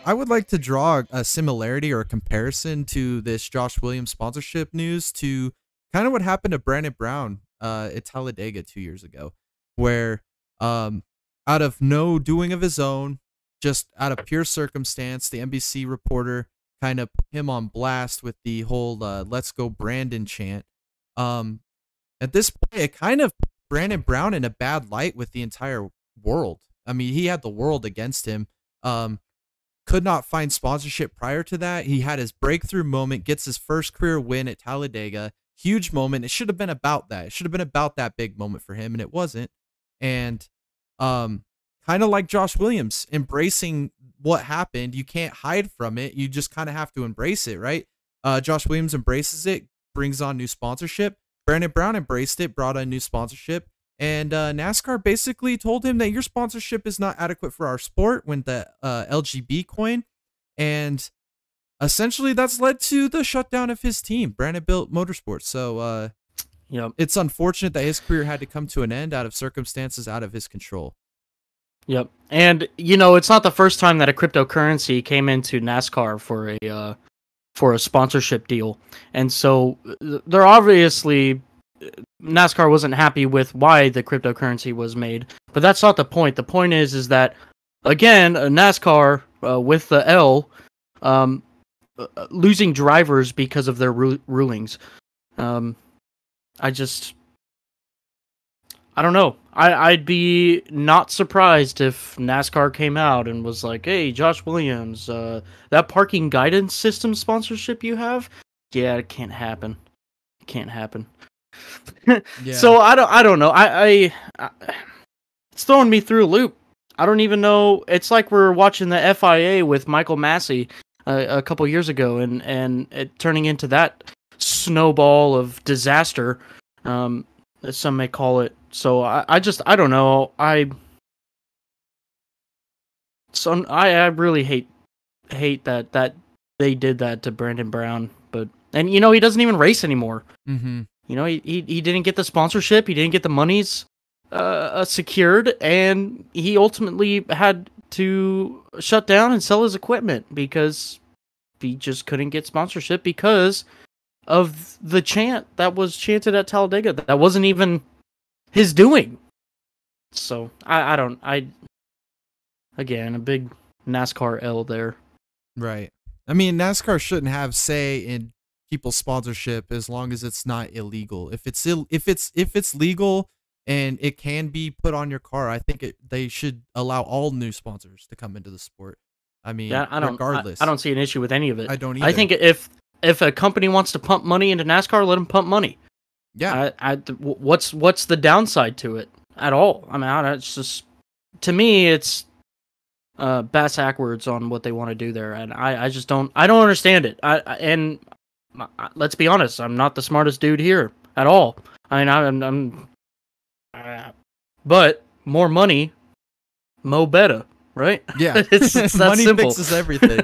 I would like to draw a similarity or a comparison to this Josh Williams sponsorship news to kind of what happened to Brandon Brown at Talladega 2 years ago, where out of no doing of his own, just out of pure circumstance, the NBC reporter kind of put him on blast with the whole "Let's go Brandon" chant. Um, at this point, it kind of put Brandon Brown in a bad light with the entire world. I mean, he had the world against him. Could not find sponsorship prior to that. He had his breakthrough moment, gets his first career win at Talladega. Huge moment. It should have been about that. It should have been about that big moment for him, and it wasn't. And kind of like Josh Williams, embracing what happened. You can't hide from it. You just kind of have to embrace it, right? Josh Williams embraces it, brings on new sponsorship. Brandon Brown embraced it, brought on new sponsorship. And NASCAR basically told him that your sponsorship is not adequate for our sport, when the LGB coin. And essentially that's led to the shutdown of his team, Brandon Built Motorsports. So Yep. it's unfortunate that his career had to come to an end out of circumstances out of his control. Yep. And it's not the first time that a cryptocurrency came into NASCAR for a sponsorship deal. And so they're obviously, NASCAR wasn't happy with why the cryptocurrency was made, but that's not the point. The point is that, again, NASCAR with the L losing drivers because of their rulings. I don't know. I'd be not surprised if NASCAR came out and was like, "Hey, Josh Williams, that parking guidance system sponsorship you have, yeah, it can't happen. It can't happen." Yeah. So I don't know. It's throwing me through a loop. I don't even know. It's like we're watching the FIA with Michael Massey a couple years ago, and it turning into that snowball of disaster, as some may call it. So I don't know. I really hate that they did that to Brandon Brown, and he doesn't even race anymore. Mm-hmm. He didn't get the sponsorship, he didn't get the monies secured, and he ultimately had to shut down and sell his equipment because he just couldn't get sponsorship because of the chant that was chanted at Talladega. That wasn't even his doing. So again, a big NASCAR L there. Right. I mean, NASCAR shouldn't have say in people's sponsorship as long as it's not illegal. If it's legal and it can be put on your car, I think they should allow all new sponsors to come into the sport. I mean, Yeah, regardless. I don't see an issue with any of it. I don't either. I think if a company wants to pump money into NASCAR, let them pump money. Yeah. What's the downside to it at all? I mean, it's just, to me, it's bass backwards on what they want to do there, and I just don't understand it. Let's be honest, I'm not the smartest dude here at all. I mean, but more money, mo better, right? Yeah. it's that Money simple. fixes everything.